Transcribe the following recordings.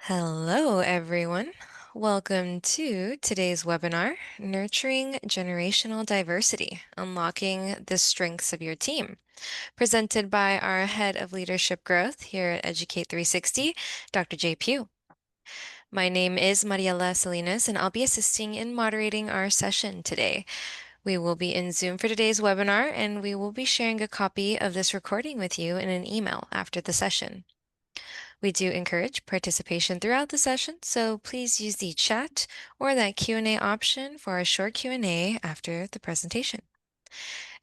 Hello, everyone. Welcome to today's webinar, Nurturing Generational Diversity, Unlocking the Strengths of Your Team, presented by our Head of Leadership Growth here at Educate 360, Dr. Jay Pugh. My name is Mariela Salinas, and I'll be assisting in moderating our session today. We will be in Zoom for today's webinar, and we will be sharing a copy of this recording with you in an email after the session. We do encourage participation throughout the session, so please use the chat or that Q&A option for a short Q&A after the presentation.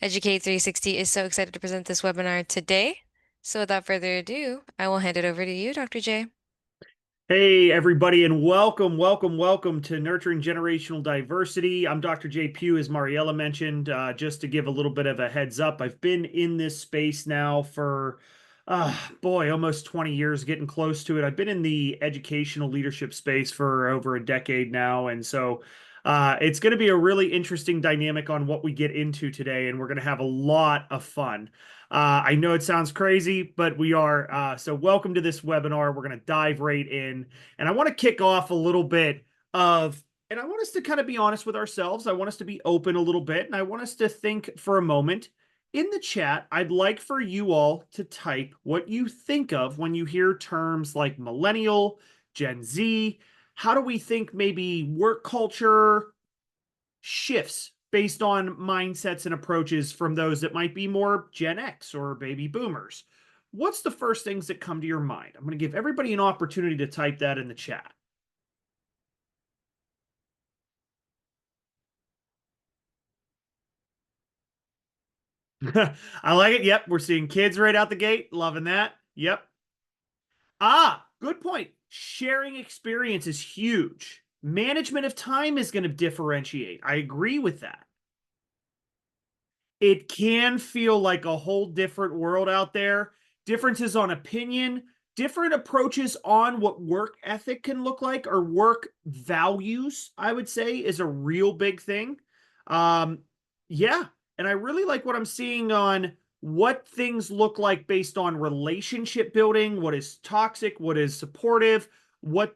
Educate 360 is so excited to present this webinar today. So without further ado, I will hand it over to you, Dr. J. Hey, everybody, and welcome to Nurturing Generational Diversity. I'm Dr. Jay Pugh, as Mariella mentioned. Just to give a little bit of a heads up, I've been in this space now for, almost 20 years, getting close to it. I've been in the educational leadership space for over a decade now, and so it's going to be a really interesting dynamic on what we get into today, and we're going to have a lot of fun. I know it sounds crazy, but we are. So welcome to this webinar. We're going to dive right in. And I want to kick off a little bit and I want us to kind of be honest with ourselves. I want us to be open a little bit. And I want us to think for a moment. In the chat, I'd like for you all to type what you think of when you hear terms like millennial, Gen Z. How do we think maybe work culture shifts based on mindsets and approaches from those that might be more Gen X or baby boomers? What's the first things that come to your mind? I'm going to give everybody an opportunity to type that in the chat. I like it. Yep, we're seeing kids right out the gate. Loving that. Yep. Good point. Sharing experience is huge. Management of time is going to differentiate. I agree with that. It can feel like a whole different world out there. Differences on opinion, different approaches on what work ethic can look like, or work values, I would say, is a real big thing. Yeah. And I really like what I'm seeing on what things look like based on relationship building, what is toxic, what is supportive, what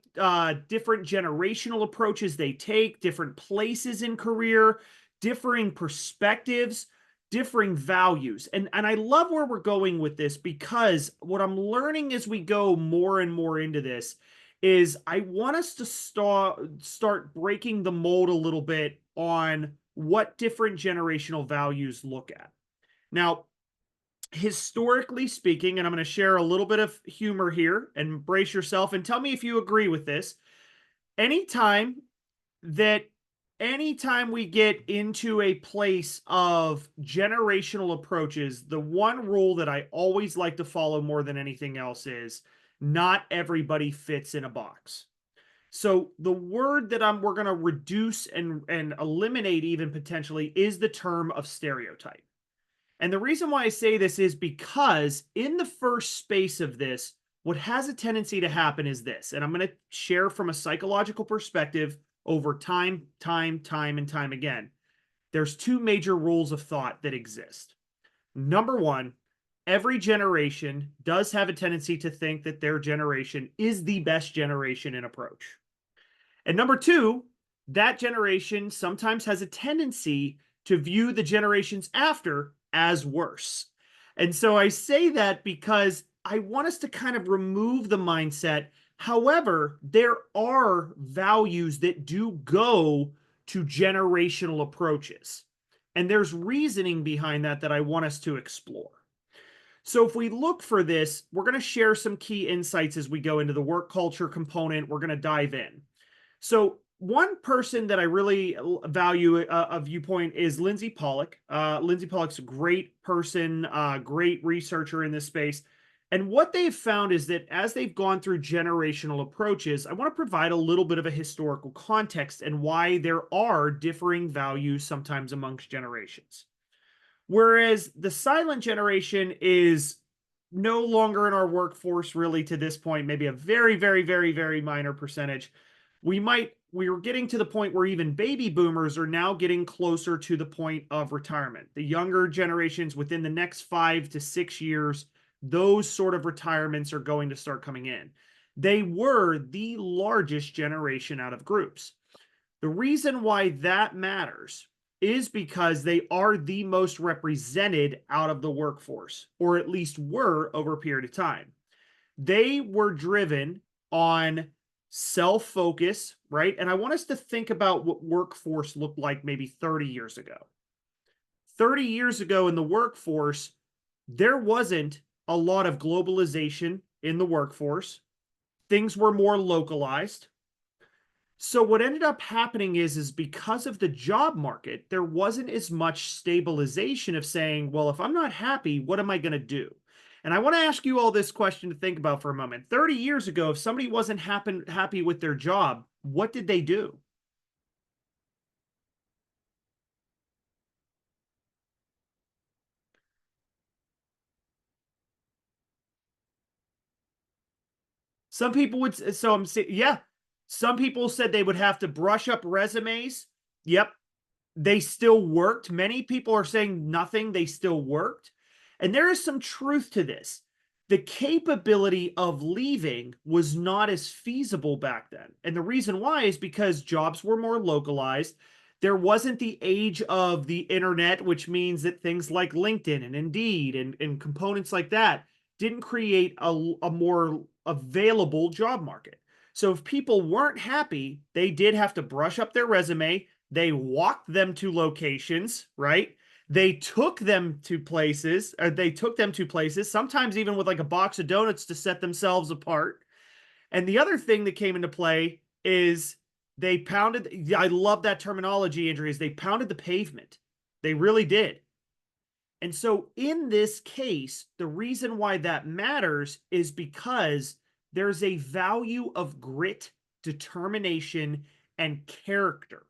different generational approaches they take, different places in career, differing perspectives, differing values. And I love where we're going with this, because what I'm learning as we go more and more into this is I want us to start breaking the mold a little bit on what different generational values look at. Now, historically speaking, and I'm going to share a little bit of humor here, and brace yourself and tell me if you agree with this. Anytime that anytime we get into a place of generational approaches, the one rule that I always like to follow more than anything else is not everybody fits in a box. So the word that we're going to reduce and eliminate even potentially is the term of stereotype. And the reason why I say this is because in the first space of this, what has a tendency to happen is this, and I'm going to share from a psychological perspective over time and time again. There's two major rules of thought that exist. Number one, every generation does have a tendency to think that their generation is the best generation in approach. And number two, that generation sometimes has a tendency to view the generations after as worse. And so I say that because I want us to kind of remove the mindset. However, there are values that do go to generational approaches. And there's reasoning behind that that I want us to explore. So if we look for this, we're going to share some key insights as we go into the work culture component. We're going to dive in. So one person that I really value a viewpoint is Lindsay Pollock. Lindsay Pollock's a great person, great researcher in this space. And what they've found is that as they've gone through generational approaches, I want to provide a little bit of a historical context and why there are differing values sometimes amongst generations. Whereas the silent generation is no longer in our workforce really to this point, maybe a very minor percentage. We were getting to the point where even baby boomers are now getting closer to the point of retirement. The younger generations within the next 5 to 6 years, those sort of retirements are going to start coming in. They were the largest generation out of groups. The reason why that matters is because they are the most represented out of the workforce, or at least were over a period of time. They were driven on self focus, right? And I want us to think about what workforce looked like maybe 30 years ago. 30 years ago in the workforce, there wasn't a lot of globalization in the workforce. Things were more localized. So what ended up happening is because of the job market, there wasn't as much stabilization of saying, well, if I'm not happy, what am I going to do? And I want to ask you all this question to think about for a moment. 30 years ago, if somebody wasn't happy with their job, what did they do? Some people would, so I'm saying, yeah, some people said they would have to brush up resumes. Yep, they still worked. Many people are saying nothing, they still worked. And there is some truth to this. The capability of leaving was not as feasible back then. And the reason why is because jobs were more localized. There wasn't the age of the internet, which means that things like LinkedIn and Indeed and components like that didn't create a more available job market. So if people weren't happy, they did have to brush up their resume. They walked them to locations, right? They took them to places, or they took them to places, sometimes even with like a box of donuts to set themselves apart. And the other thing that came into play is they pounded, I love that terminology, Andrew, is they pounded the pavement. They really did. And so in this case, the reason why that matters is because there's a value of grit, determination, and character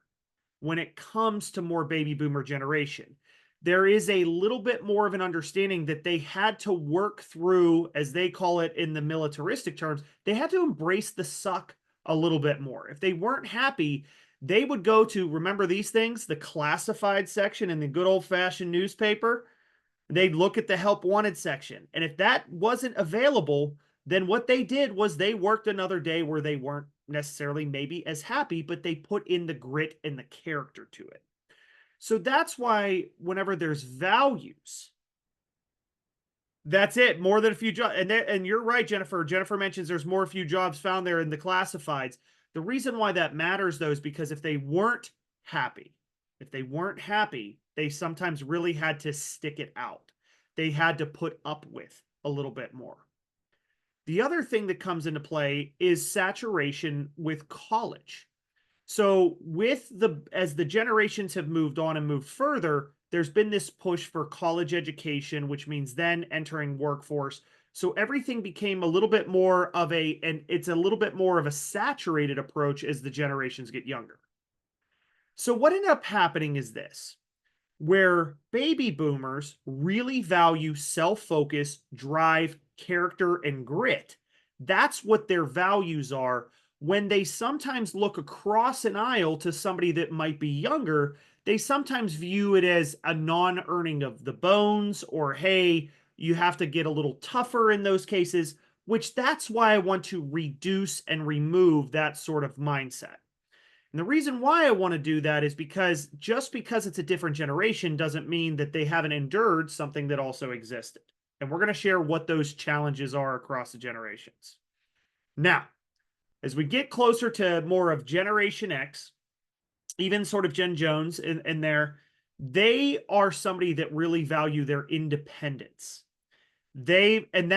when it comes to more baby boomer generation. There is a little bit more of an understanding that they had to work through, as they call it in the militaristic terms, they had to embrace the suck a little bit more. If they weren't happy, they would go to, remember these things, the classified section in the good old fashioned newspaper. They'd look at the help wanted section. And if that wasn't available, then what they did was they worked another day where they weren't necessarily maybe as happy, but they put in the grit and the character to it. So that's why whenever there's values, that's it. More than a few jobs. And you're right, Jennifer. Jennifer mentions there's more few jobs found there in the classifieds. The reason why that matters though is because if they weren't happy, they sometimes really had to stick it out. They had to put up with a little bit more. The other thing that comes into play is saturation with college. So with the as the generations have moved on and moved further, there's been this push for college education, which means then entering workforce. So everything became a little bit more of and it's a little bit more of a saturated approach as the generations get younger. So what ended up happening is this, where baby boomers really value self-focus, drive, character, and grit. That's what their values are. When they sometimes look across an aisle to somebody that might be younger, they sometimes view it as a non-earning of the bones, or hey, you have to get a little tougher in those cases, which that's why I want to reduce and remove that sort of mindset. And the reason why I want to do that is because just because it's a different generation doesn't mean that they haven't endured something that also existed. And we're going to share what those challenges are across the generations. Now, as we get closer to more of Generation X, even sort of Gen Jones in there, they are somebody that really value their independence. And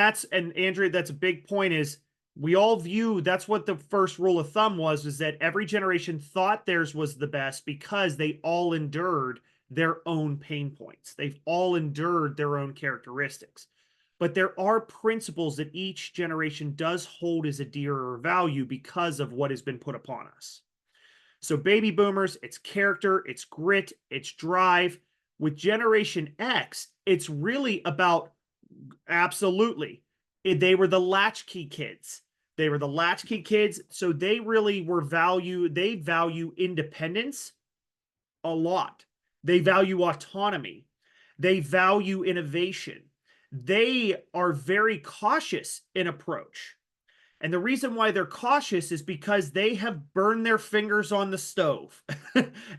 Andrea, that's a big point is we all view that's what the first rule of thumb was, is that every generation thought theirs was the best because they all endured their own pain points. They've all endured their own characteristics. But there are principles that each generation does hold as a dearer value because of what has been put upon us. So baby boomers, it's character, it's grit, it's drive. With Generation X, it's really about absolutely. They were the latchkey kids. They were the latchkey kids. So they really they value independence a lot. They value autonomy. They value innovation. They are very cautious in approach. And the reason why they're cautious is because they have burned their fingers on the stove,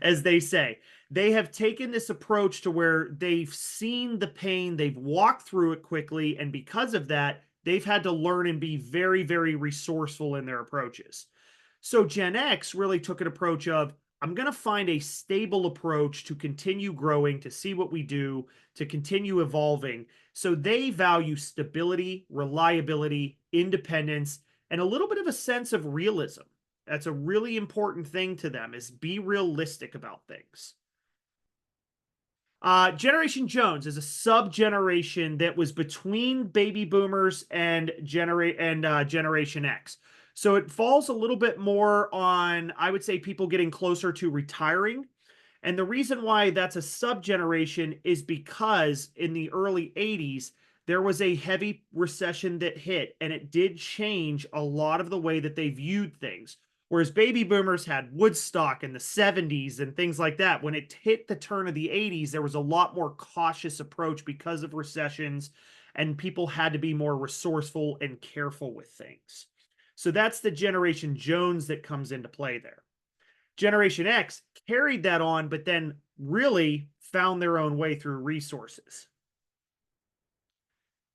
as they say. They have taken this approach to where they've seen the pain, they've walked through it quickly, and because of that, they've had to learn and be very, very resourceful in their approaches. So Gen X really took an approach of, I'm going to find a stable approach to continue growing, to see what we do, to continue evolving. So they value stability, reliability, independence, and a little bit of a sense of realism. That's a really important thing to them, is be realistic about things. Generation Jones is a sub-generation that was between baby boomers and Generation X. So it falls a little bit more on, I would say, people getting closer to retiring. And the reason why that's a sub-generation is because in the early 80s, there was a heavy recession that hit, and it did change a lot of the way that they viewed things. Whereas baby boomers had Woodstock in the 70s and things like that. When it hit the turn of the 80s, there was a lot more cautious approach because of recessions, and people had to be more resourceful and careful with things. So that's the Generation Jones that comes into play there. Generation X carried that on, but then really found their own way through resources.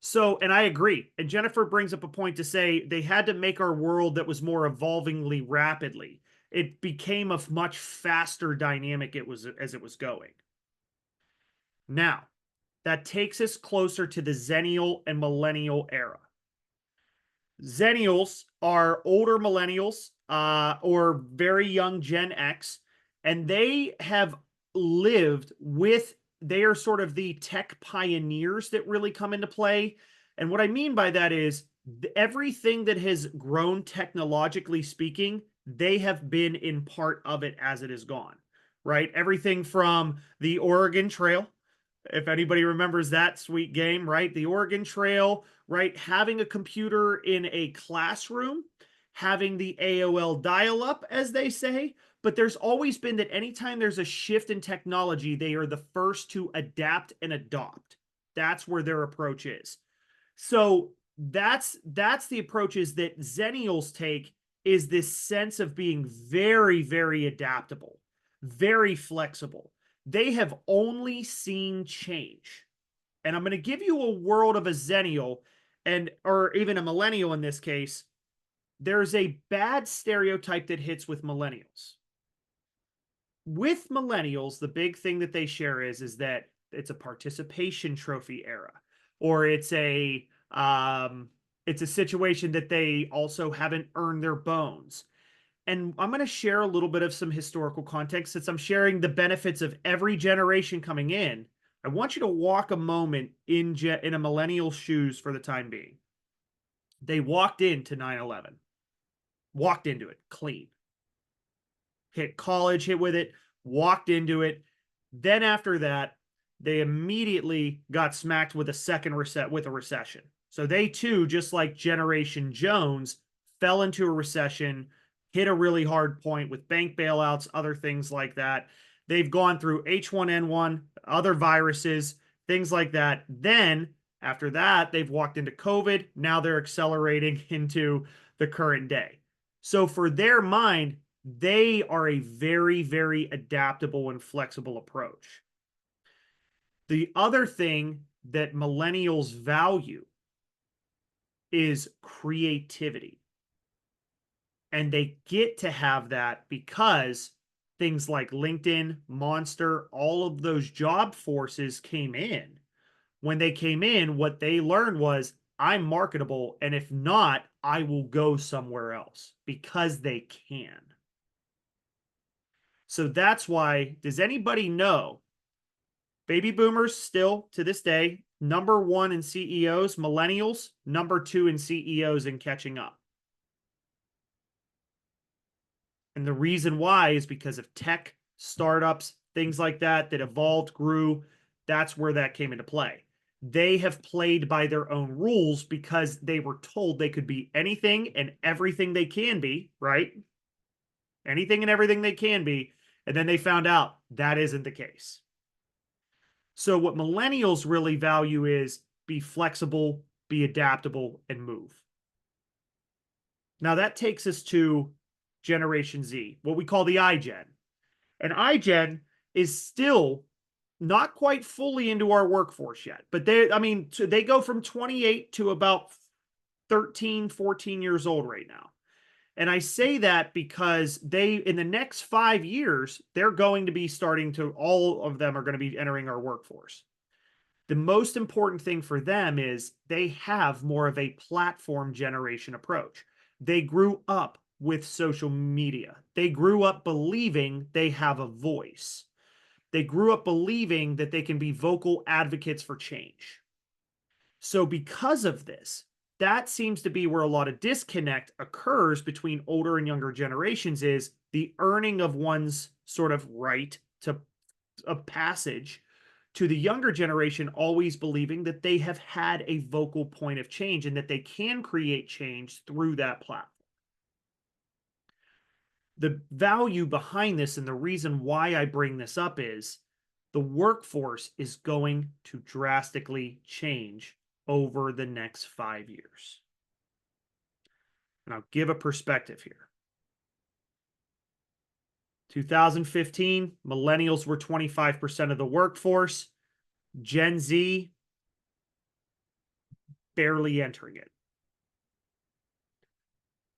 So, and I agree. And Jennifer brings up a point to say they had to make our world that was more evolvingly rapidly. It became a much faster dynamic as it was going. Now, that takes us closer to the Zennial and Millennial era. Zennials are older millennials or very young Gen X, and they have lived with, they are sort of the tech pioneers that really come into play. And what I mean by that is everything that has grown technologically speaking, they have been in part of it as it has gone, right? Everything from the Oregon Trail, if anybody remembers that sweet game, right? The Oregon Trail, right? Having a computer in a classroom, having the AOL dial up, as they say. But there's always been that anytime there's a shift in technology, they are the first to adapt and adopt. That's where their approach is. So that's the approaches that Zennials take, is this sense of being very, very adaptable, very flexible. They have only seen change. And I'm going to give you a world of a Zennial, and or even a millennial in this case. There's a bad stereotype that hits with millennials. With millennials, the big thing that they share is that it's a participation trophy era, or it's a situation that they also haven't earned their bones. And I'm going to share a little bit of some historical context since I'm sharing the benefits of every generation coming in. I want you to walk a moment in a millennial shoes for the time being. They walked into 9/11, walked into it clean, hit college, hit with it, walked into it. Then after that, they immediately got smacked with a recession. So they too, just like Generation Jones, fell into a recession, hit a really hard point with bank bailouts, other things like that. They've gone through H1N1, other viruses, things like that. Then after that, they've walked into COVID. Now they're accelerating into the current day. So for their mind, they are a very, very adaptable and flexible approach. The other thing that millennials value is creativity. And they get to have that because things like LinkedIn, Monster, all of those job forces came in. When they came in, what they learned was, I'm marketable, and if not, I will go somewhere else because they can. So that's why, does anybody know baby boomers still to this day, number one in CEOs, millennials, number two in CEOs and catching up? And the reason why is because of tech, startups, things like that that evolved, grew. That's where that came into play. They have played by their own rules because they were told they could be anything and everything they can be, right? Anything and everything they can be. And then they found out that isn't the case. So what millennials really value is be flexible, be adaptable, and move. Now that takes us to Generation Z, what we call the iGen. And iGen is still not quite fully into our workforce yet, but they go from 28 to about 13, 14 years old right now. And I say that because in the next 5 years, they're going to be all of them are going to be entering our workforce. The most important thing for them is they have more of a platform generation approach. They grew up with social media. They grew up believing they have a voice. They grew up believing that they can be vocal advocates for change. So, because of this, that seems to be where a lot of disconnect occurs between older and younger generations is the earning of one's sort of right to a passage to the younger generation always believing that they have had a vocal point of change and that they can create change through that platform. The value behind this and the reason why I bring this up is the workforce is going to drastically change over the next 5 years. And I'll give a perspective here. 2015, millennials were 25% of the workforce. Gen Z, barely entering it.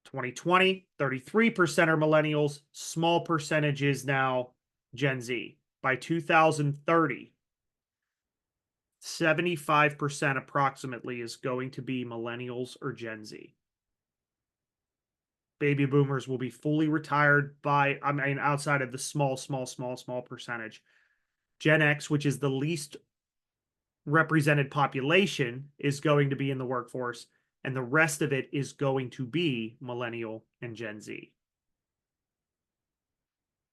2020, 33% are millennials, small percentages now Gen Z. By 2030, 75% approximately is going to be millennials or Gen Z. Baby boomers will be fully retired outside of the small percentage. Gen X, which is the least represented population, is going to be in the workforce, and the rest of it is going to be millennial and Gen Z.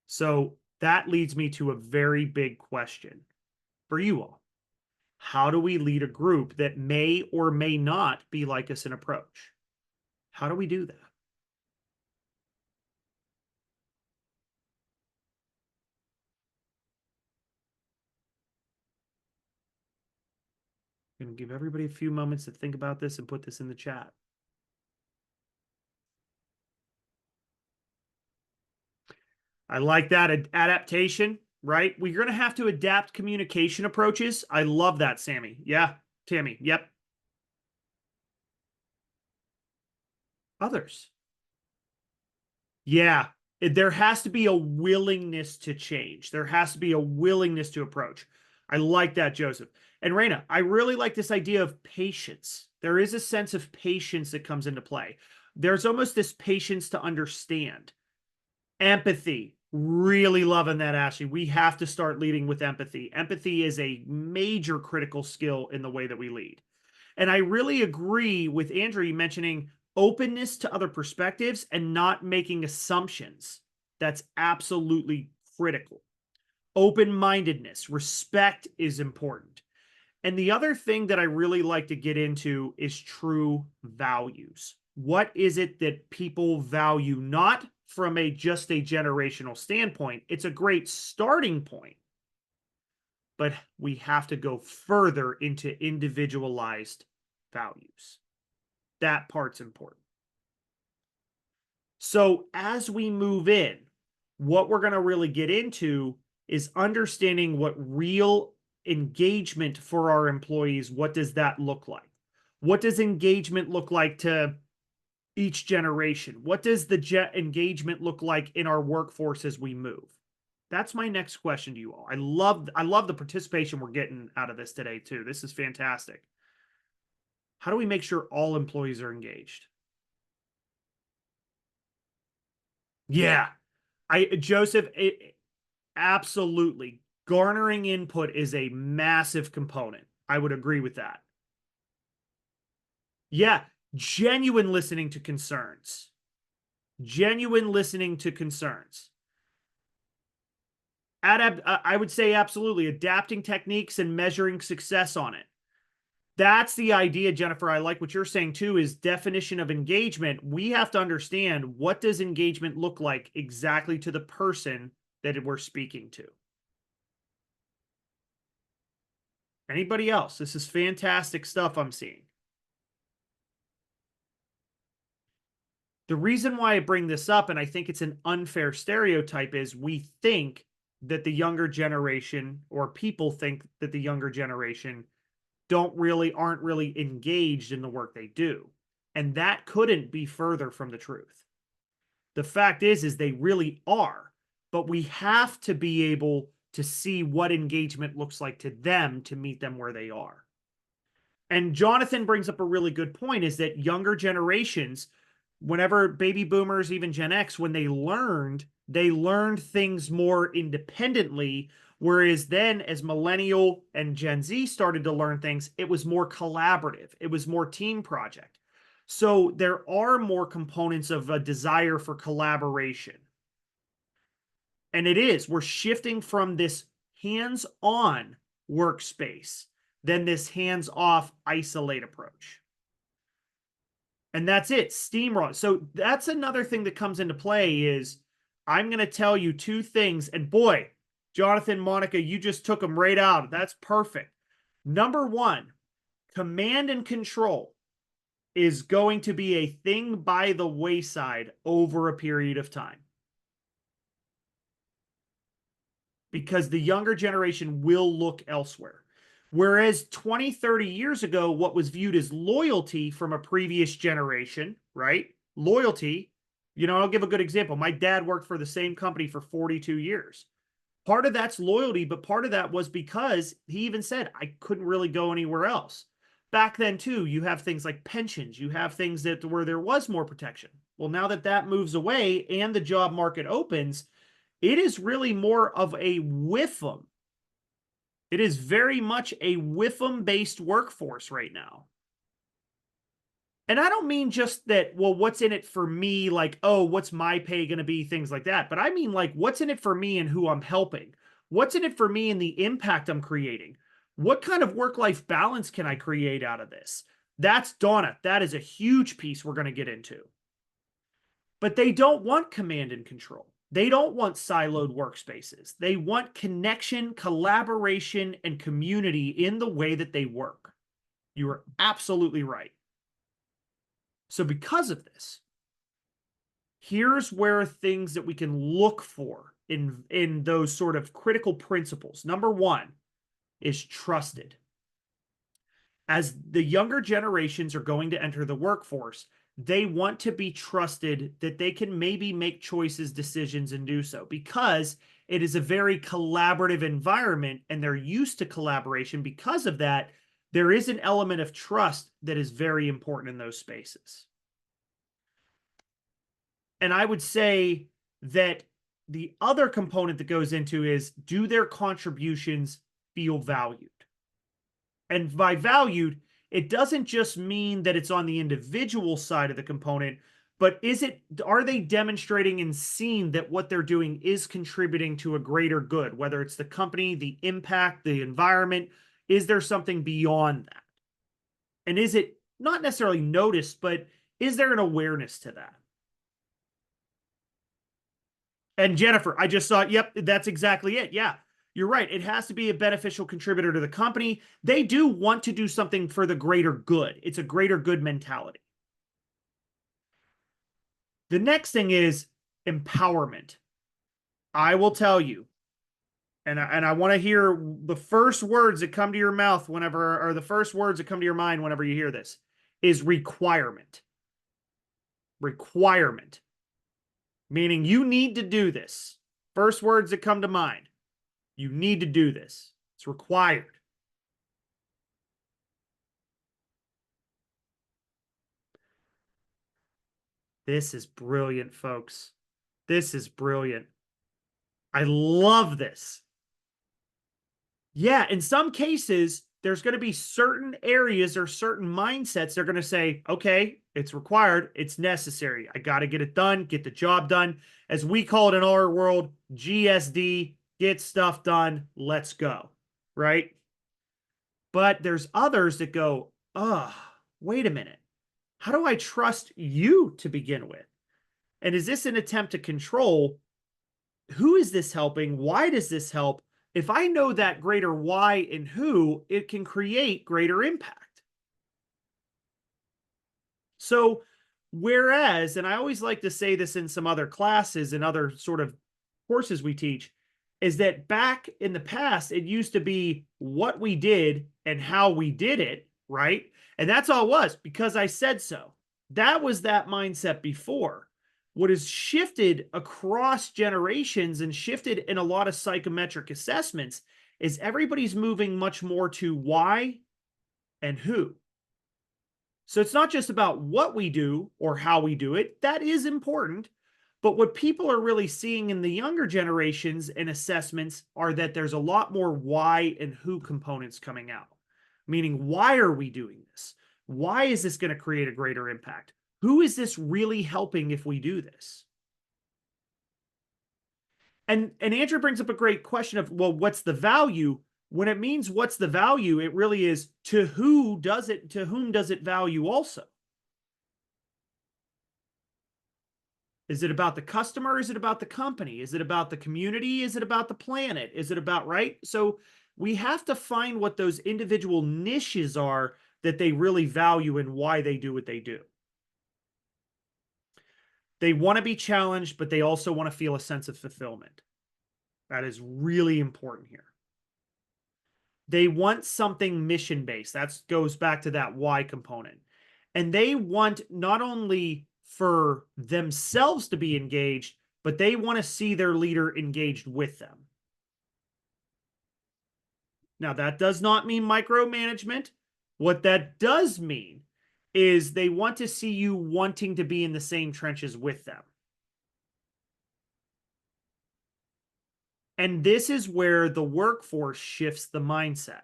So that leads me to a very big question for you all. How do we lead a group that may or may not be like us in approach? How do we do that? I'm going to give everybody a few moments to think about this and put this in the chat. I like that adaptation, right? We're going to have to adapt communication approaches. I love that, Sammy. Yeah, Tammy. Yep. Others. Yeah, there has to be a willingness to change. There has to be a willingness to approach. I like that, Joseph. And Raina, I really like this idea of patience. There is a sense of patience that comes into play. There's almost this patience to understand. Empathy. Really loving that, Ashley. We have to start leading with empathy. Empathy is a major critical skill in the way that we lead. And I really agree with Andrew mentioning openness to other perspectives and not making assumptions. That's absolutely critical. Open-mindedness, respect is important. And the other thing that I really like to get into is true values. What is it that people value, not from just a generational standpoint? It's a great starting point, but we have to go further into individualized values. That part's important. So as we move in, what we're going to really get into is understanding what real engagement for our employees, what does that look like? What does engagement look like to each generation? What does the engagement look like in our workforce as we move? That's my next question to you all. I love the participation we're getting out of this today too. This is fantastic. How do we make sure all employees are engaged? Yeah, Joseph, absolutely. Garnering input is a massive component. I would agree with that. Yeah, genuine listening to concerns. Genuine listening to concerns. I would say absolutely adapting techniques and measuring success on it. That's the idea, Jennifer. I like what you're saying too, is definition of engagement. We have to understand, what does engagement look like exactly to the person that we're speaking to. Anybody else? This is fantastic stuff I'm seeing. The reason why I bring this up, and I think it's an unfair stereotype, is we think that the younger generation, or people think that the younger generation aren't really engaged in the work they do. And that couldn't be further from the truth. The fact is they really are, but we have to be able to see what engagement looks like to them to meet them where they are. And Jonathan brings up a really good point, is that younger generations, whenever baby boomers, even Gen X, when they learned things more independently. Whereas then, as millennial and Gen Z started to learn things, it was more collaborative, it was more team project. So there are more components of a desire for collaboration. And we're shifting from this hands on workspace than this hands off isolate approach. And that's it, steamroll. So that's another thing that comes into play is I'm going to tell you two things. And boy, Jonathan, Monica, you just took them right out. That's perfect. Number one, command and control is going to be a thing by the wayside over a period of time. Because the younger generation will look elsewhere. Whereas 20, 30 years ago, what was viewed as loyalty from a previous generation, right? Loyalty, I'll give a good example. My dad worked for the same company for 42 years. Part of that's loyalty, but part of that was because he even said, I couldn't really go anywhere else. Back then, too, you have things like pensions. You have things that where there was more protection. Well, now that that moves away and the job market opens, it is really more of a WIFM. It is very much a WIFM-based workforce right now. And I don't mean just that, well, what's in it for me? Like, oh, what's my pay going to be? Things like that. But I mean, like, what's in it for me and who I'm helping? What's in it for me and the impact I'm creating? What kind of work-life balance can I create out of this? That's Donna. That is a huge piece we're going to get into. But they don't want command and control. They don't want siloed workspaces. They want connection, collaboration, and community in the way that they work. You are absolutely right. So because of this, here's where things that we can look for in those sort of critical principles. Number one is trusted. As the younger generations are going to enter the workforce, they want to be trusted that they can maybe make choices, decisions, and do so because it is a very collaborative environment and they're used to collaboration. Because of that, there is an element of trust that is very important in those spaces. And I would say that the other component that goes into is, do their contributions feel valued? And by valued, it doesn't just mean that it's on the individual side of the component, but are they demonstrating and seeing that what they're doing is contributing to a greater good, whether it's the company, the impact, the environment? Is there something beyond that? And is it not necessarily noticed, but is there an awareness to that? And Jennifer, I just saw, yep, that's exactly it. Yeah, you're right. It has to be a beneficial contributor to the company. They do want to do something for the greater good. It's a greater good mentality. The next thing is empowerment. I will tell you, and I want to hear the first words that come to your mouth whenever, or the first words that come to your mind whenever you hear this, is requirement. Requirement. Meaning you need to do this. First words that come to mind. You need to do this. It's required. This is brilliant, folks. This is brilliant. I love this. Yeah, in some cases, there's going to be certain areas or certain mindsets they're going to say, okay, it's required, it's necessary. I got to get it done, get the job done. As we call it in our world, GSD, get stuff done, let's go, right? But there's others that go, wait a minute. How do I trust you to begin with? And is this an attempt to control? Who is this helping? Why does this help? If I know that greater why and who, it can create greater impact. So Whereas, and I always like to say this in some other classes and other sort of courses we teach, is that back in the past, it used to be what we did and how we did it, right? And that's all it was because I said so. That was that mindset before. What has shifted across generations and shifted in a lot of psychometric assessments is everybody's moving much more to why and who. So it's not just about what we do or how we do it. That is important. But what people are really seeing in the younger generations and assessments are that there's a lot more why and who components coming out. Meaning, why are we doing this? Why is this going to create a greater impact? Who is this really helping if we do this? And Andrew brings up a great question of, well, what's the value? When it means what's the value, it really is to who does it, to whom does it value also? Is it about the customer? Is it about the company? Is it about the community? Is it about the planet? Is it about, right? So we have to find what those individual niches are that they really value and why they do what they do. They want to be challenged, but they also want to feel a sense of fulfillment. That is really important here. They want something mission based. That goes back to that why component. And they want not only for themselves to be engaged, but they want to see their leader engaged with them. Now, that does not mean micromanagement. What that does mean is they want to see you wanting to be in the same trenches with them. And this is where the workforce shifts the mindset.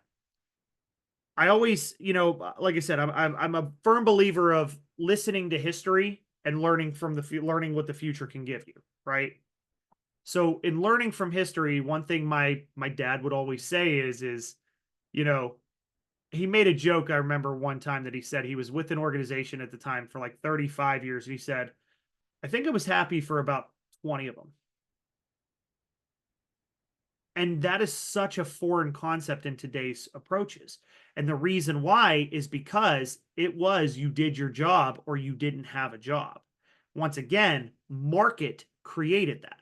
I always, like I said, I'm a firm believer of listening to history and learning from learning what the future can give you, right? So in learning from history, one thing my dad would always say is, you know, he made a joke. I remember one time that he said he was with an organization at the time for like 35 years. And he said, I think I was happy for about 20 of them. And that is such a foreign concept in today's approaches. And the reason why is because it was you did your job or you didn't have a job. Once again, market created that.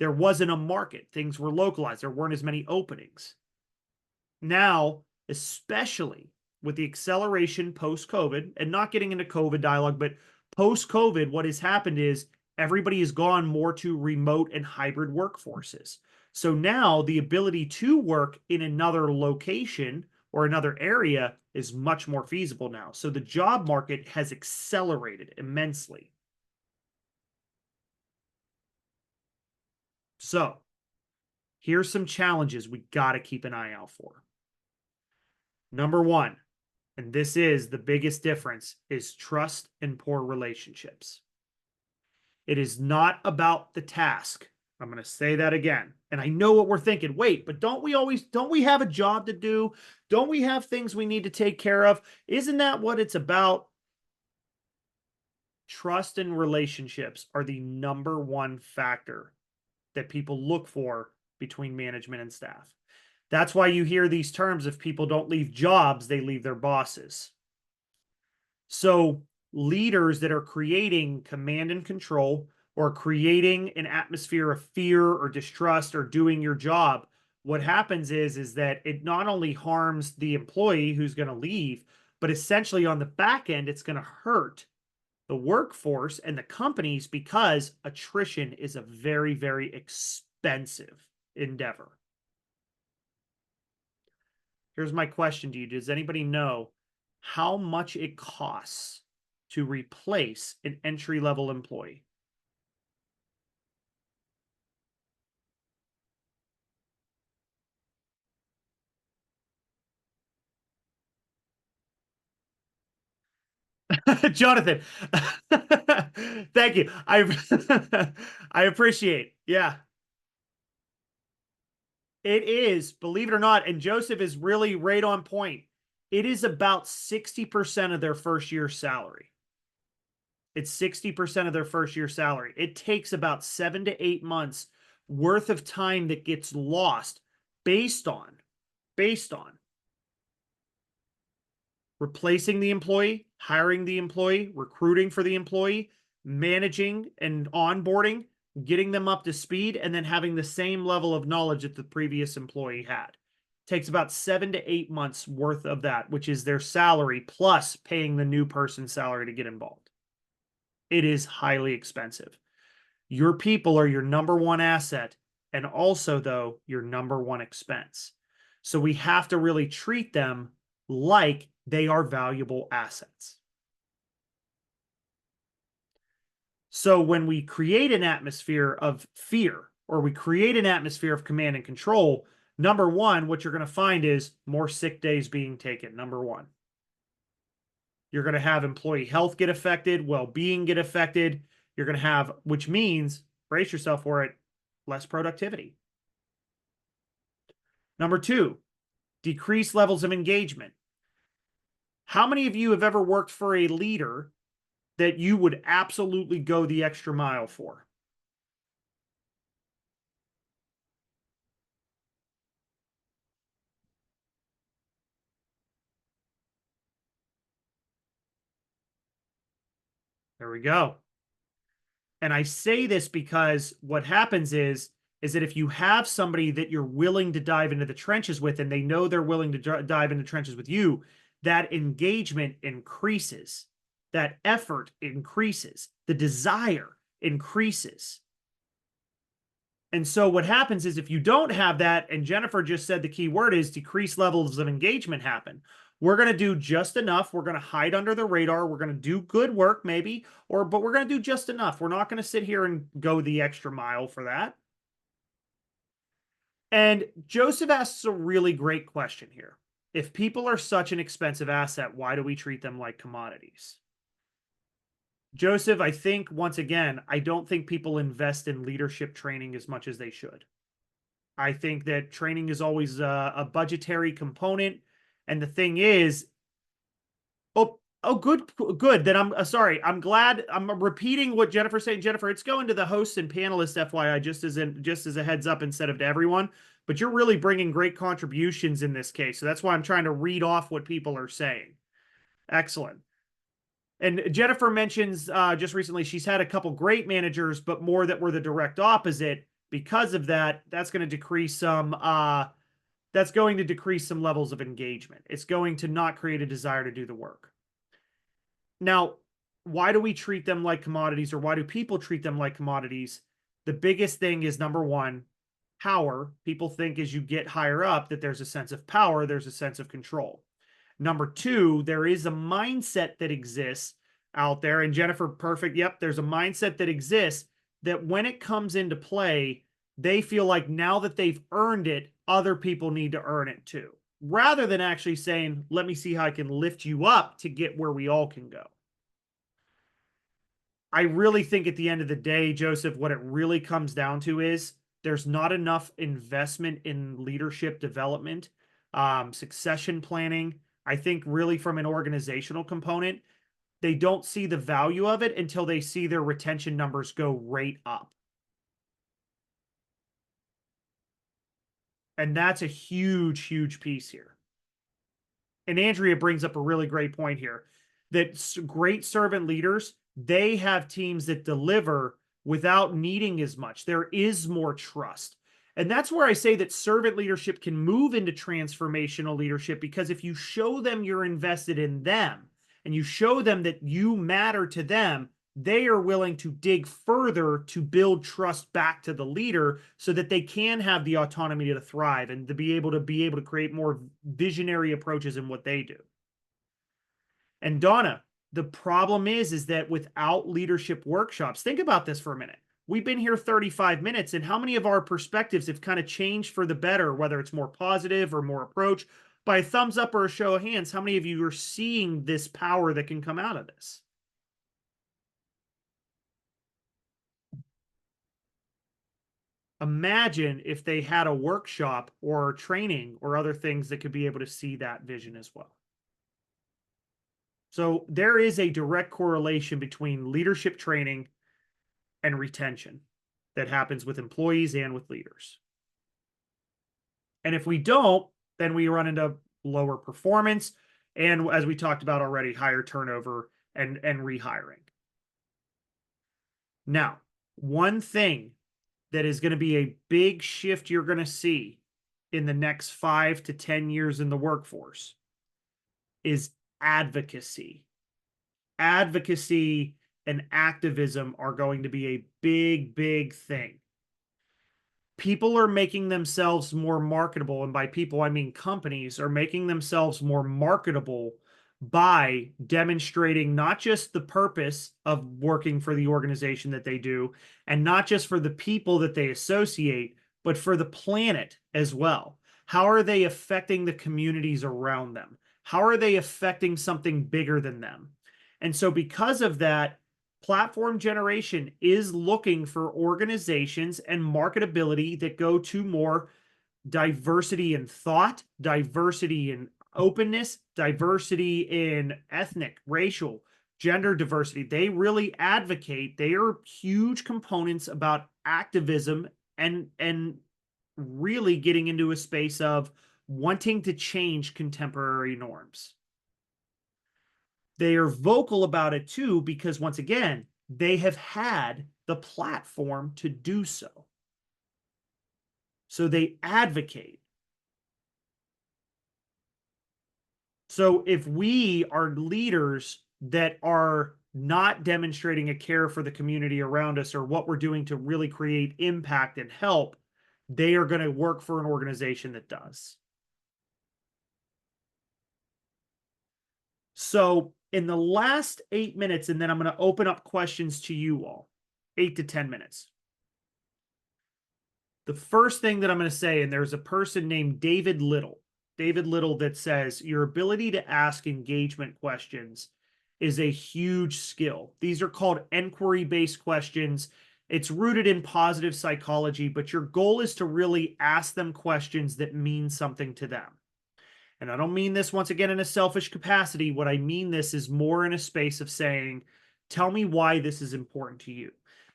There wasn't a market. Things were localized. There weren't as many openings. Now, especially with the acceleration post-COVID, and not getting into COVID dialogue, but post-COVID, what has happened is everybody has gone more to remote and hybrid workforces. So now the ability to work in another location or another area is much more feasible now. So the job market has accelerated immensely. So here's some challenges we got to keep an eye out for. Number one, and this is the biggest difference, is trust and poor relationships. It is not about the task. I'm going to say that again. And I know what we're thinking. Wait, but don't we have a job to do? Don't we have things we need to take care of? Isn't that what it's about? Trust and relationships are the number one factor that people look for between management and staff. That's why you hear these terms: if people don't leave jobs, they leave their bosses. So leaders that are creating command and control or creating an atmosphere of fear or distrust or doing your job, what happens is that it not only harms the employee who's going to leave, but essentially on the back end, it's going to hurt the workforce and the companies because attrition is a very, very expensive endeavor. Here's my question to you. Does anybody know how much it costs to replace an entry-level employee? Jonathan, thank you. I appreciate. Yeah, it is, believe it or not, and Joseph is really right on point. It is about 60% of their first year salary. It's 60% of their first year salary. It takes about 7 to 8 months worth of time that gets lost based on replacing the employee, hiring the employee, recruiting for the employee, managing and onboarding, getting them up to speed, and then having the same level of knowledge that the previous employee had. Takes about 7 to 8 months worth of that, which is their salary plus paying the new person's salary to get involved. It is highly expensive. Your people are your number one asset, and also, though, your number one expense. So we have to really treat them like they are valuable assets. So when we create an atmosphere of fear, or we create an atmosphere of command and control, number one, what you're going to find is more sick days being taken. Number one, you're going to have employee health get affected, well-being get affected. You're going to have, which means, brace yourself for it, less productivity. Number two, decreased levels of engagement. How many of you have ever worked for a leader that you would absolutely go the extra mile for? There we go. And I say this because what happens is that if you have somebody that you're willing to dive into the trenches with, and they know they're willing to dive into trenches with you, that engagement increases, that effort increases, the desire increases. And so what happens is if you don't have that, and Jennifer just said the key word is decreased levels of engagement happen. We're going to do just enough. We're going to hide under the radar. We're going to do good work maybe, but we're going to do just enough. We're not going to sit here and go the extra mile for that. And Joseph asks a really great question here. If people are such an expensive asset, why do we treat them like commodities? Joseph, I think, once again, I don't think people invest in leadership training as much as they should. I think that training is always a budgetary component. And the thing is, good. Then I'm sorry. I'm glad I'm repeating what Jennifer's saying. Jennifer, it's going to the hosts and panelists, FYI, just as a heads up instead of to everyone. But you're really bringing great contributions in this case. So that's why I'm trying to read off what people are saying. Excellent. And Jennifer mentions just recently she's had a couple great managers, but more that were the direct opposite. Because of that, that's going to decrease some levels of engagement. It's going to not create a desire to do the work. Now, why do we treat them like commodities, or why do people treat them like commodities? The biggest thing is number one, power. People think as you get higher up that there's a sense of power, there's a sense of control. Number two, there is a mindset that exists out there. And Jennifer, perfect. Yep, there's a mindset that exists that when it comes into play, they feel like now that they've earned it, other people need to earn it too, rather than actually saying, let me see how I can lift you up to get where we all can go. I really think at the end of the day, Joseph, what it really comes down to is there's not enough investment in leadership development, succession planning. I think really from an organizational component, they don't see the value of it until they see their retention numbers go right up. And that's a huge, huge piece here. And Andrea brings up a really great point here that great servant leaders, they have teams that deliver without needing as much. There is more trust. And that's where I say that servant leadership can move into transformational leadership, because if you show them you're invested in them and you show them that you matter to them, they are willing to dig further to build trust back to the leader so that they can have the autonomy to thrive and to be able to create more visionary approaches in what they do. And Donna, the problem is that without leadership workshops, think about this for a minute. We've been here 35 minutes, and how many of our perspectives have kind of changed for the better, whether it's more positive or more approach? By a thumbs up or a show of hands, how many of you are seeing this power that can come out of this? Imagine if they had a workshop or training or other things that could be able to see that vision as well. So there is a direct correlation between leadership training and retention that happens with employees and with leaders. And if we don't, then we run into lower performance. And as we talked about already, higher turnover and rehiring. Now, one thing that is going to be a big shift you're going to see in the next 5 to 10 years in the workforce is advocacy. Advocacy and activism are going to be a big, big thing. People are making themselves more marketable. And by people, I mean companies are making themselves more marketable by demonstrating not just the purpose of working for the organization that they do, and not just for the people that they associate, but for the planet as well. How are they affecting the communities around them? How are they affecting something bigger than them? And so, because of that, platform generation is looking for organizations and marketability that go to more diversity in thought, diversity in openness, diversity in ethnic, racial, gender diversity. They really advocate, they are huge components about activism and really getting into a space of wanting to change contemporary norms. They are vocal about it too, because once again, they have had the platform to do so. So they advocate. So if we are leaders that are not demonstrating a care for the community around us or what we're doing to really create impact and help, they are going to work for an organization that does. So in the last 8 minutes, and then I'm going to open up questions to you all, 8 to 10 minutes. The first thing that I'm going to say, and there's a person named David Little, that says your ability to ask engagement questions is a huge skill. These are called inquiry-based questions. It's rooted in positive psychology, but your goal is to really ask them questions that mean something to them. And I don't mean this once again in a selfish capacity. What I mean this is more in a space of saying, tell me why this is important to you.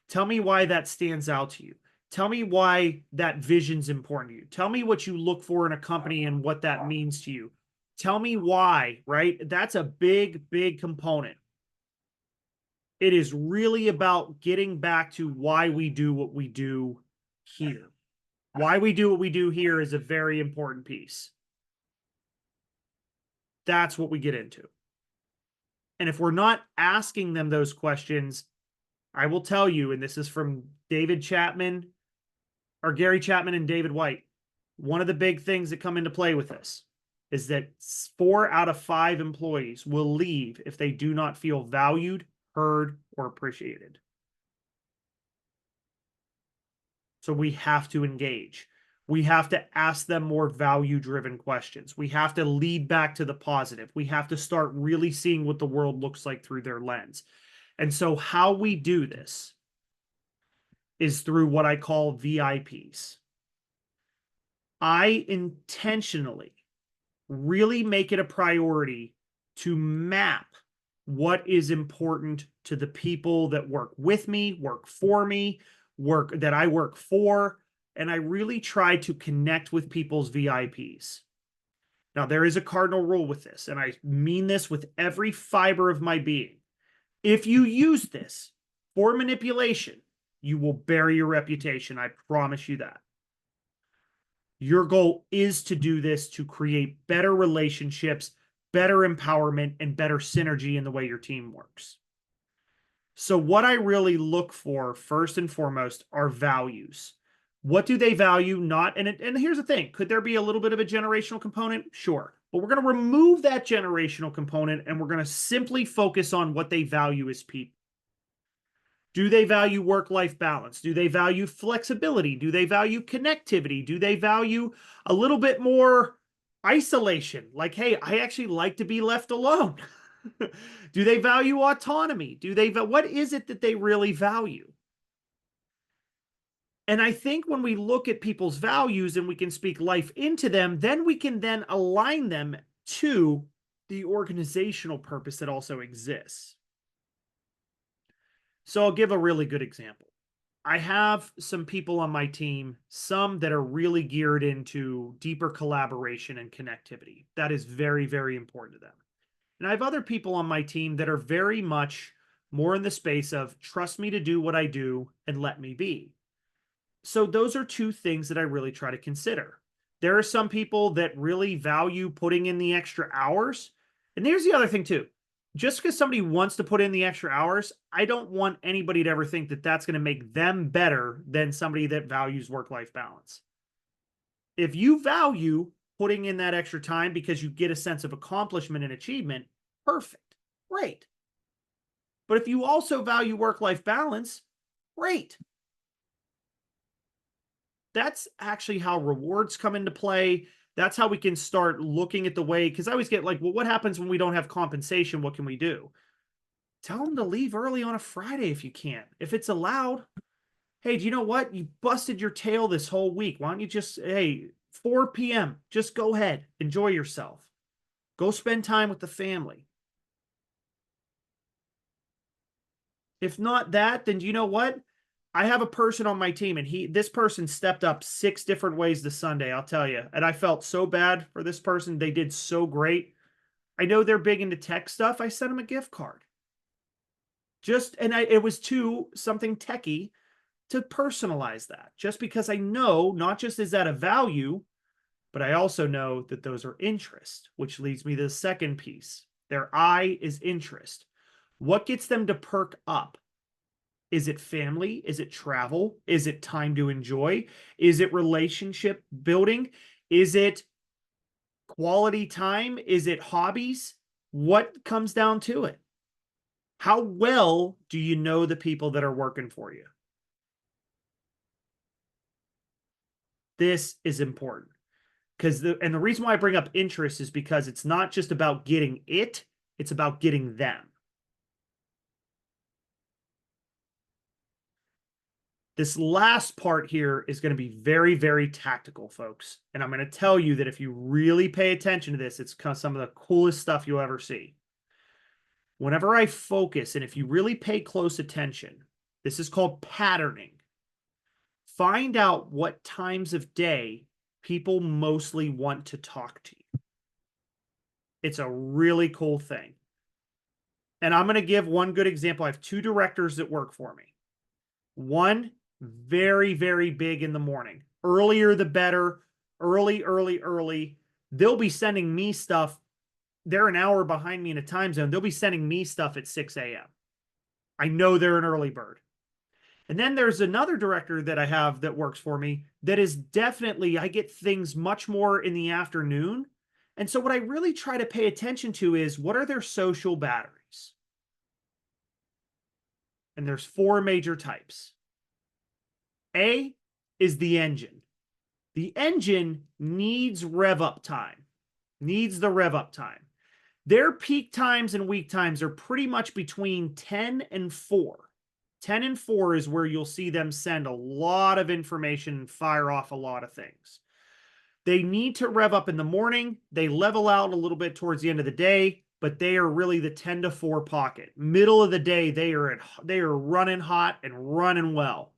Tell me why that stands out to you. Tell me why that vision's important to you. Tell me what you look for in a company and what that means to you. Tell me why, right? That's a big, big component. It is really about getting back to why we do what we do here. Why we do what we do here is a very important piece. That's what we get into. And if we're not asking them those questions, I will tell you, and this is from David Chapman or Gary Chapman and David White, one of the big things that come into play with this is that 4 out of 5 employees will leave if they do not feel valued, heard, or appreciated. So we have to engage. We have to ask them more value-driven questions. We have to lead back to the positive. We have to start really seeing what the world looks like through their lens. And so how we do this is through what I call VIPs. I intentionally really make it a priority to map what is important to the people that work with me, work for me, work that I work for, and I really try to connect with people's VIPs. Now, there is a cardinal rule with this, and I mean this with every fiber of my being. If you use this for manipulation, you will bury your reputation. I promise you that. Your goal is to do this to create better relationships, better empowerment, and better synergy in the way your team works. So what I really look for first and foremost are values. What do they value? Not, and here's the thing, could there be a little bit of a generational component? Sure. But we're going to remove that generational component and we're going to simply focus on what they value as people. Do they value work-life balance? Do they value flexibility? Do they value connectivity? Do they value a little bit more isolation? Like, hey, I actually like to be left alone. Do they value autonomy? What is it that they really value? And I think when we look at people's values and we can speak life into them, then we can then align them to the organizational purpose that also exists. So I'll give a really good example. I have some people on my team, some that are really geared into deeper collaboration and connectivity. That is very, very important to them. And I have other people on my team that are very much more in the space of trust me to do what I do and let me be. So those are two things that I really try to consider. There are some people that really value putting in the extra hours. And here's the other thing too. Just because somebody wants to put in the extra hours, I don't want anybody to ever think that that's going to make them better than somebody that values work-life balance. If you value putting in that extra time because you get a sense of accomplishment and achievement, perfect. Great. But if you also value work-life balance, great. That's actually how rewards come into play. That's how we can start looking at the way, because I always get like, well, what happens when we don't have compensation? What can we do? Tell them to leave early on a Friday if you can, if it's allowed. Hey, do you know what? You busted your tail this whole week. Why don't you just, hey, 4 p.m., just go ahead, enjoy yourself. Go spend time with the family. If not that, then do you know what? I have a person on my team, and this person stepped up 6 different ways this Sunday, I'll tell you. And I felt so bad for this person. They did so great. I know they're big into tech stuff. I sent them a gift card. It was to something techie to personalize that. Just because I know not just is that a value, but I also know that those are interest, which leads me to the second piece. Their I is interest. What gets them to perk up? Is it family? Is it travel? Is it time to enjoy? Is it relationship building? Is it quality time? Is it hobbies? What comes down to it? How well do you know the people that are working for you? This is important because the reason why I bring up interest is because it's not just about getting it, it's about getting them. This last part here is going to be very, very tactical, folks. And I'm going to tell you that if you really pay attention to this, it's some of the coolest stuff you'll ever see. Whenever I focus, and if you really pay close attention, this is called patterning. Find out what times of day people mostly want to talk to you. It's a really cool thing. And I'm going to give one good example. I have 2 directors that work for me. One, very, very big in the morning. Earlier the better. Early, early, early. They'll be sending me stuff. They're an hour behind me in a time zone. They'll be sending me stuff at 6 a.m. I know they're an early bird. And then there's another director that I have that works for me that is definitely, I get things much more in the afternoon. And so what I really try to pay attention to is what are their social batteries? And there's 4 major types. A is the engine. The engine needs rev up time, needs the rev up time. Their peak times and weak times are pretty much between 10 and 4. 10 and 4 is where you'll see them send a lot of information and fire off a lot of things. They need to rev up in the morning. They level out a little bit towards the end of the day, but they are really the 10 to 4 pocket. Middle of the day, they are running hot and running well.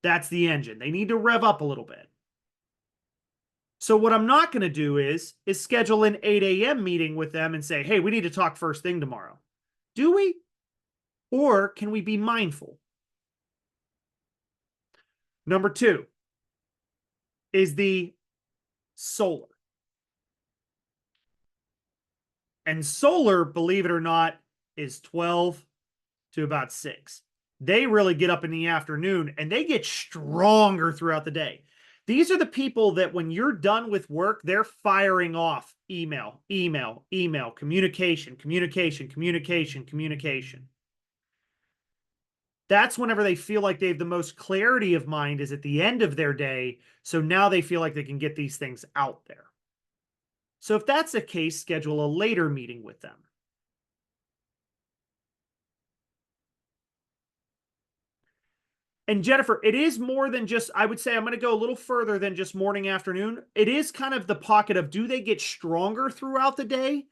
That's the engine. They need to rev up a little bit. So what I'm not going to do is schedule an 8 a.m. meeting with them and say, hey, we need to talk first thing tomorrow. Do we? Or can we be mindful? Number 2 is the solar. And solar, believe it or not, is 12 to about 6. They really get up in the afternoon and they get stronger throughout the day. These are the people that when you're done with work, they're firing off email, email, email, communication, communication, communication, communication. That's whenever they feel like they have the most clarity of mind is at the end of their day. So now they feel like they can get these things out there. So if that's the case, schedule a later meeting with them. And Jennifer, it is more than just, I would say I'm going to go a little further than just morning, afternoon. It is kind of the pocket of, do they get stronger throughout the day?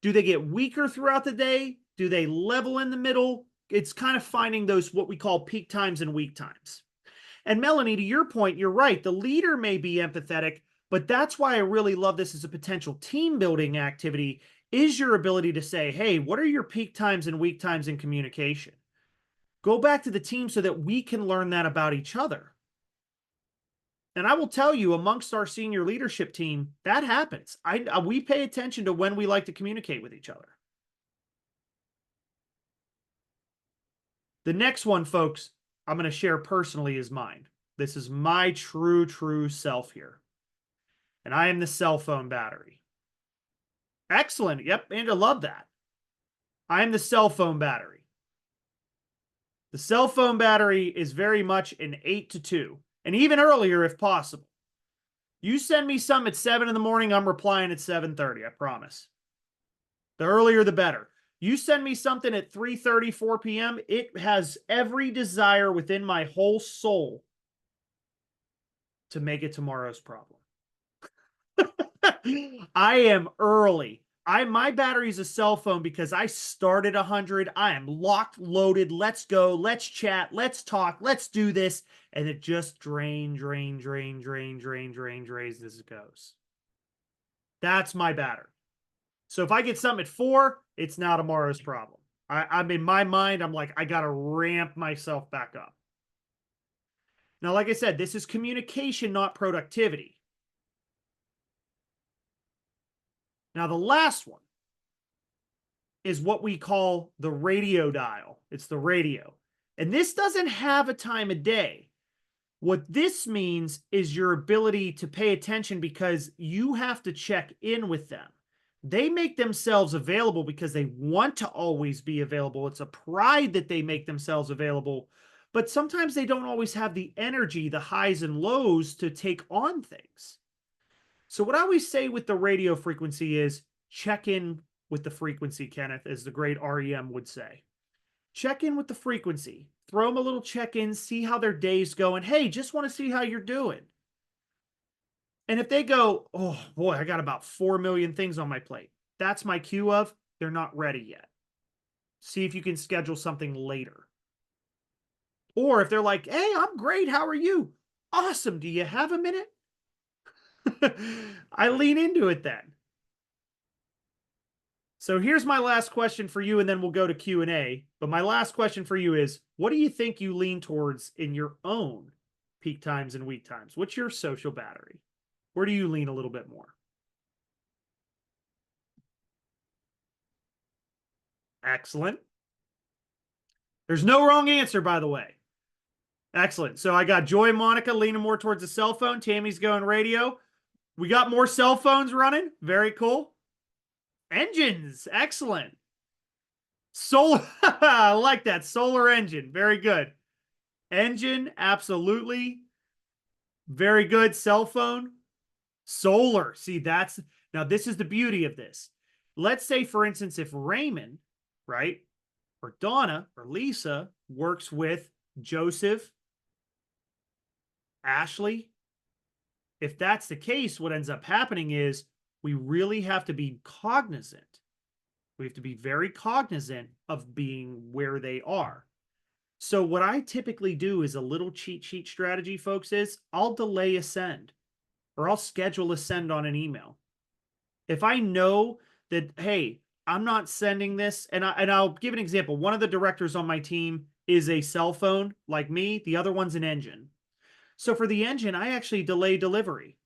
Do they get weaker throughout the day? Do they level in the middle? It's kind of finding those, what we call peak times and weak times. And Melanie, to your point, you're right. The leader may be empathetic, but that's why I really love this as a potential team building activity is your ability to say, hey, what are your peak times and weak times in communication? Go back to the team so that we can learn that about each other. And I will tell you, amongst our senior leadership team, that happens. We pay attention to when we like to communicate with each other. The next one, folks, I'm going to share personally is mine. This is my true self here. And I am the cell phone battery. Excellent. Yep. And I love that. I am the cell phone battery. The cell phone battery is very much an 8 to 2, and even earlier if possible. You send me some at 7 in the morning, I'm replying at 7:30, I promise. The earlier the better. You send me something at 3:30, 4 p.m., it has every desire within my whole soul to make it tomorrow's problem. I am early. My battery's a cell phone because I started 100. I am locked, loaded. Let's go. Let's chat. Let's talk. Let's do this. And it just drains as it goes. That's my battery. So if I get something at 4, it's now tomorrow's problem. I'm in my mind, I'm like, I got to ramp myself back up. Now, like I said, this is communication, not productivity. Now, the last one is what we call the radio dial. It's the radio. And this doesn't have a time of day. What this means is your ability to pay attention because you have to check in with them. They make themselves available because they want to always be available. It's a pride that they make themselves available, but sometimes they don't always have the energy, the highs and lows to take on things. So, what I always say with the radio frequency is check in with the frequency, Kenneth, as the great REM would say. Check in with the frequency. Throw them a little check in, see how their day's going. Hey, just want to see how you're doing. And if they go, oh boy, I got about 4 million things on my plate, that's my cue of they're not ready yet. See if you can schedule something later. Or if they're like, hey, I'm great. How are you? Awesome. Do you have a minute? I lean into it then. So here's my last question for you, and then we'll go to Q&A. But my last question for you is, what do you think you lean towards in your own peak times and weak times? What's your social battery? Where do you lean a little bit more? Excellent. There's no wrong answer, by the way. Excellent. So I got Joy and Monica leaning more towards the cell phone. Tammy's going radio. We got more cell phones running. Very cool. Engines. Excellent. Solar. I like that. Solar engine. Very good. Engine. Absolutely. Very good. Cell phone. Solar. See, that's now this is the beauty of this. Let's say, for instance, if Raymond, right, or Donna or Lisa works with Joseph, Ashley, if that's the case, what ends up happening is we really have to be cognizant. We have to be very cognizant of being where they are. So what I typically do is a little cheat sheet strategy, folks, is I'll delay a send or I'll schedule a send on an email. If I know that, hey, I'm not sending this, and I'll give an example. One of the directors on my team is a cell phone like me. The other one's an engine. So for the engine, I actually delay delivery.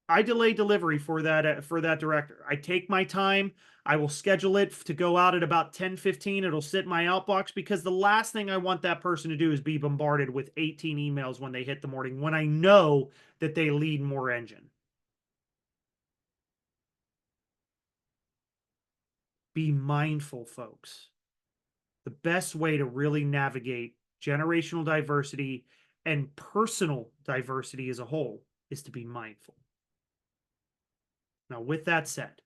I delay delivery for that director. I take my time. I will schedule it to go out at about 10:15. It'll sit in my outbox because the last thing I want that person to do is be bombarded with 18 emails when they hit the morning when I know that they lead more engine. Be mindful, folks. The best way to really navigate generational diversity and personal diversity as a whole is to be mindful. Now, with that said,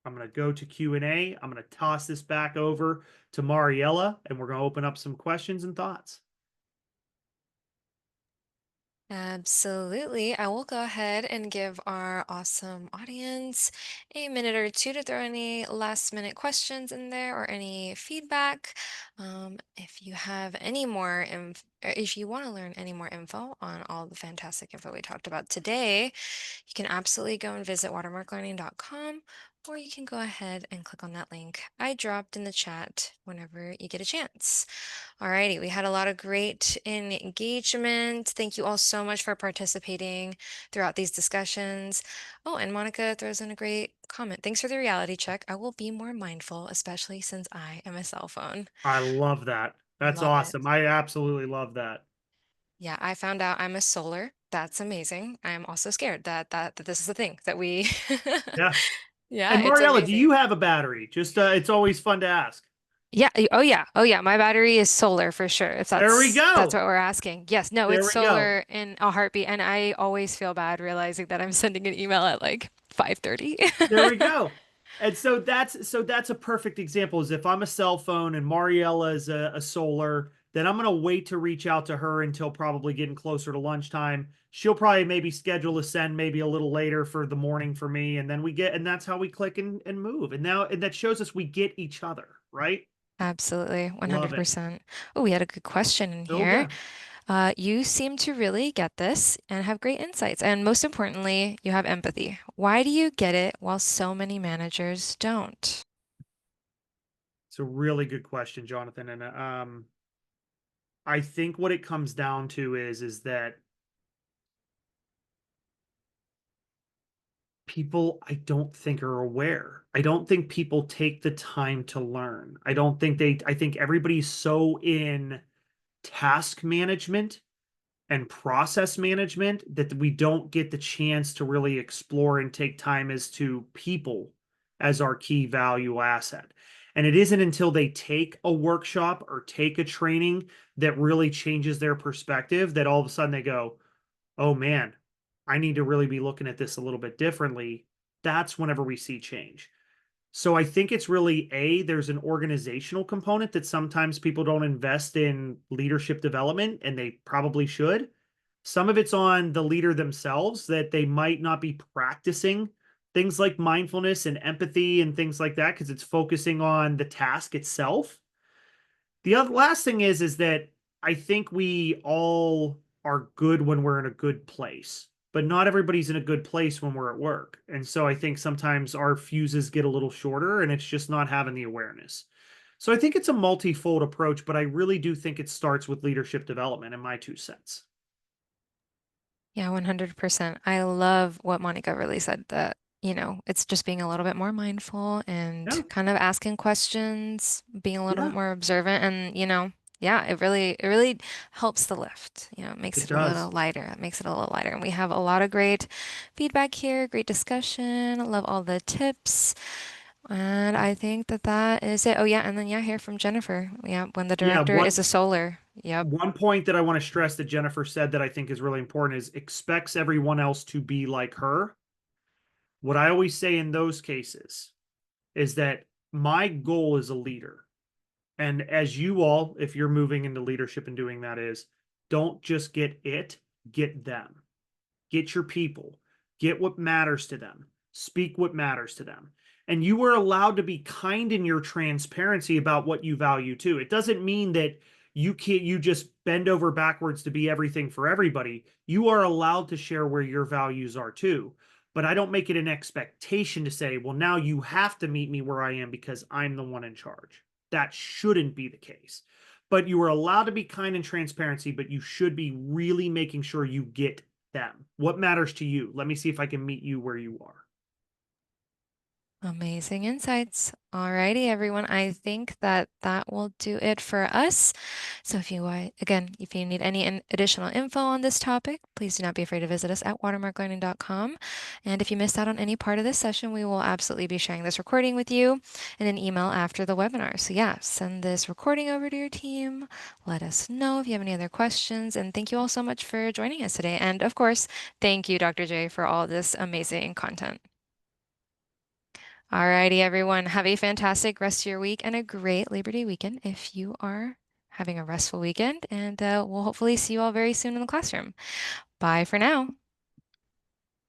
I'm going to go to Q&A. I'm going to toss this back over to Mariella, and we're going to open up some questions and thoughts. Absolutely. I will go ahead and give our awesome audience a minute or two to throw any last minute questions in there or any feedback. If you have any more if you want to learn any more info on all the fantastic info we talked about today, you can absolutely go and visit watermarklearning.com, or you can go ahead and click on that link I dropped in the chat whenever you get a chance. Alrighty, we had a lot of great engagement. Thank you all so much for participating throughout these discussions. Oh, and Monica throws in a great comment. Thanks for the reality check. I will be more mindful, especially since I am a cell phone. I love that. That's Love it. awesome. I absolutely love that. Yeah, I found out I'm a solar. That's amazing. I am also scared that this is the thing that we Yeah. Yeah, And it's Mariella, do you amazing. have a battery? Just it's always fun to ask. Yeah. Oh yeah. Oh yeah. My battery is solar for sure. If There we that's go. what we're asking. Yes. No, There it's we go. solar in a heartbeat, and I always feel bad realizing that I'm sending an email at like 5:30. There we go. And so that's a perfect example is if I'm a cell phone and Mariella is a solar, then I'm gonna wait to reach out to her until probably getting closer to lunchtime. She'll probably maybe schedule a send maybe a little later for the morning for me, and then we get and that's how we click and move. And now and that shows us we get each other, right? Absolutely. Love it. 100%. Oh, we had a good question in Oh here. yeah. You seem to really get this and have great insights. And most importantly, you have empathy. Why do you get it while so many managers don't? It's a really good question, Jonathan. And I think what it comes down to is that people I don't think are aware. I don't think people take the time to learn. I think everybody's so in task management and process management that we don't get the chance to really explore and take time as to people as our key value asset. And it isn't until they take a workshop or take a training that really changes their perspective that all of a sudden they go, oh man, I need to really be looking at this a little bit differently. That's whenever we see change. So I think it's really there's an organizational component that sometimes people don't invest in leadership development and they probably should. Some of it's on the leader themselves that they might not be practicing things like mindfulness and empathy and things like that because it's focusing on the task itself. The other last thing is that I think we all are good when we're in a good place, but not everybody's in a good place when we're at work. And so I think sometimes our fuses get a little shorter and it's just not having the awareness. So I think it's a multifold approach, but I really do think it starts with leadership development in my 2 cents. Yeah, 100%. I love what Monica really said that, it's just being a little bit more mindful and Yeah, kind of asking questions, being a little bit yeah, more observant and, yeah, it really helps the lift. It makes it it a little does. lighter. It makes it a little lighter. And we have a lot of great feedback here, great discussion. Love all the tips. And I think that is it. Oh yeah, and then yeah, hear from Jennifer. Yeah, when the Yeah, director is a solar. Yep. one point that I want to stress that Jennifer said that I think is really important is expects everyone else to be like her. What I always say in those cases is that my goal as a leader, and as you all, if you're moving into leadership and doing that, is don't just get them. Get your people, get what matters to them, speak what matters to them. And you are allowed to be kind in your transparency about what you value too. It doesn't mean that you just bend over backwards to be everything for everybody. You are allowed to share where your values are too. But I don't make it an expectation to say, well, now you have to meet me where I am because I'm the one in charge. That shouldn't be the case. But you are allowed to be kind and transparency, but you should be really making sure you get them. What matters to you? Let me see if I can meet you where you are. Amazing insights. Alrighty, everyone. I think that will do it for us. So again, if you need any additional info on this topic, please do not be afraid to visit us at watermarklearning.com. And if you missed out on any part of this session, we will absolutely be sharing this recording with you in an email after the webinar. So yeah, send this recording over to your team. Let us know if you have any other questions. And thank you all so much for joining us today. And of course, thank you, Dr. J, for all this amazing content. Alrighty, everyone. Have a fantastic rest of your week and a great Labor Day weekend if you are having a restful weekend. And we'll hopefully see you all very soon in the classroom. Bye for now.